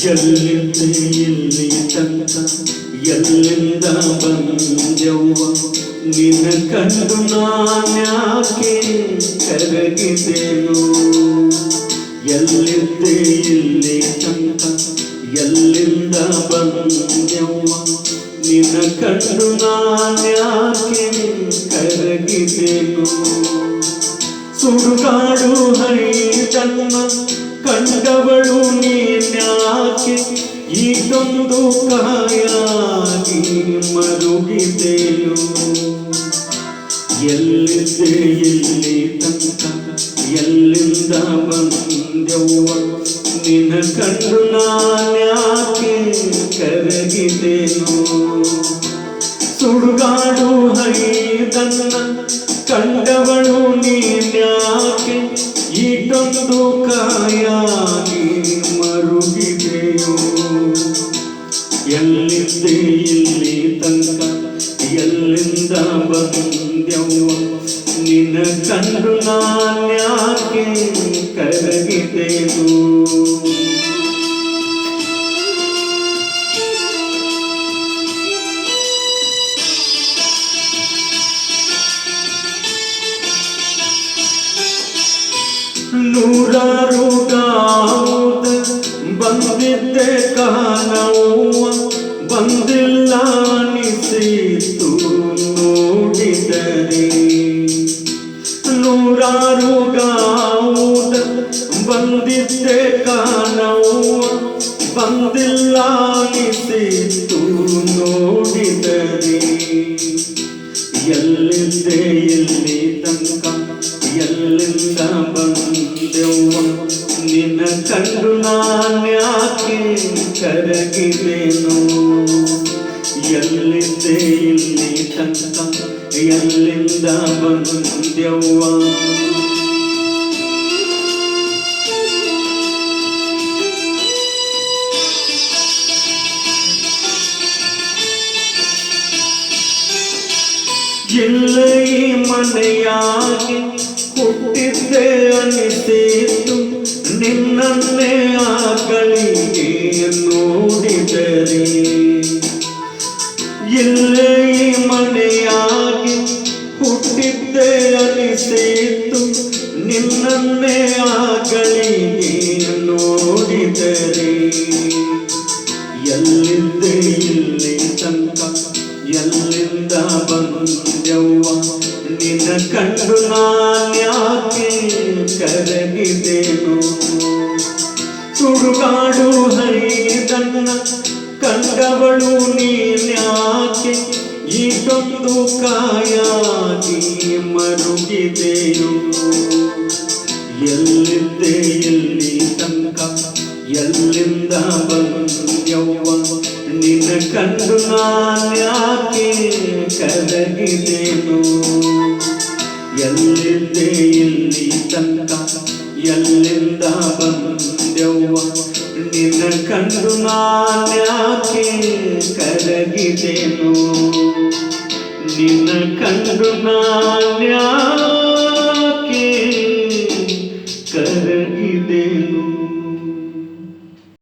ಎಲ್ಲಿದ್ದೆ ಇಲ್ಲಿ ತನಕ ಎಲ್ಲಿಂದ ಬಂದೆವ್ವ ನಿನ್ನ ಕಂಡು ನಾನ್ಯಾಕೆ ಕರಗಿದೆನು ಎಲ್ಲಿದ್ದೆ ಇಲ್ಲಿ ತನಕ ಎಲ್ಲಿಂದ ಬಂದೆವ್ವ ನಿನ್ನ ಕಂಡು ನಾನ್ಯಾಕೆ ಕರಗಿದೆನು ಸುಡುಗಾಡು ಹರಿದನ್ನ ಕಂಡವಳು ನೀನ್ಯಾಕೆ ಈಗೊಂದು ಕಾಯಾಗಿ ಮರುಗಿದೆಯೋ ಎಲ್ಲಿದ್ದೆ ಇಲ್ಲಿ ತನಕ ಎಲ್ಲಿಂದ ಬಂದೆವ್ವ ನಿನ್ನ ಕಂಡು ನಾನ್ಯಾಕೆ ಕರಗಿದೆನು ಸುಡುಗಾಡು ಹರಿದನ್ನ ಕಂಡವಳು ನೀನ್ಯಾಕೆ ಈಗೊಂದು ಕಾಯಾಗಿ ಮರುಗಿದೆಯೋ ಎಲ್ಲಿದ್ದೆ ಇಲ್ಲಿ ತನಕ ಎಲ್ಲಿಂದ ಬಂದೆವ್ವ ನಿನ್ನ ಕಂಡು ನಾನ್ಯಾಕೆ ಕರಗಿದೆನು ನೂರಾರು ಗಾವುದ ಬಂದಿದ್ದೆ ಕಾಣವ್ವ ಬಂದಿಲ್ಲ ಅನಿಸಿತು ನೋಡಿದರೆ ನೂರಾರು ಗಾವುದ ಬಂದಿದ್ದೆ ಕಾಣವ್ವ ಬಂದಿಲ್ಲ ಅನಿಸಿತು ನೋಡಿದರೆ ಎಲ್ಲಿದ್ದೆ ಇಲ್ಲಿ ತನಕ ಎಲ್ಲಿಂದ ಬಂದೆವ್ವ ನಿನ್ನ ಕಂಡು ನಾನ್ಯಾಕೆ ಕರಗಿದೆನು ಎಲ್ಲಿದ್ದೆ ಇಲ್ಲಿ ತನಕ ಎಲ್ಲಿಂದ ಬಂದೆವ್ವ ಇಲ್ಲ ಈ ಮನೆಯಾಗಿ ಹುಟ್ಟಿದ್ದೆ ಅನಿಸಿತು ನಿನ್ನನ್ನೇ ಆಗಳಿಗೆ ನೋಡಿದರೆ ಇಲ್ಲ ಈ ಮನೆಯಾಗಿ ಹುಟ್ಟಿದ್ದೆ ಅನಿಸಿತು ನಿನ್ನನ್ನೇ ಆಗಳಿಗೆ ನೋಡಿದರೆ ಎಲ್ಲಿದ್ದೆ ಇಲ್ಲಿ ತನಕ ಎಲ್ಲಿಂದ ಬಂದೆವ್ವ ನಿನ್ನ ಕಂಡು ನಾನ್ಯಾಕೆ ಕರಗಿದೆನು ಸುಡುಗಾಡು ಹರಿದನ್ನ ಕಂಡವಳು ನೀನ್ಯಾಕೆ ಈಗೊಂದು ಕಾಯಾಗಿ ಮರುಗಿದೆಯೋ ಎಲ್ಲಿದ್ದೆ ಇಲ್ಲಿ ತನಕ ಎಲ್ಲಿಂದ ಬಂದೆವ್ವ ನಿನ್ನ ಕಂಡು ನಾನ್ಯಾಕೆ ಕರಗಿದೆನು ಎಲ್ಲಿದ್ದೆ ಇಲ್ಲಿ ತನಕ ಎಲ್ಲಿಂದ ಬಂದೆವ್ವ ನಿನ್ನ ಕಂಡು ನಾನ್ಯಾಕೆ ಕರಗಿದೆನು ನಿನ್ನ ಕಂಡು ನಾನ್ಯಾಕೆ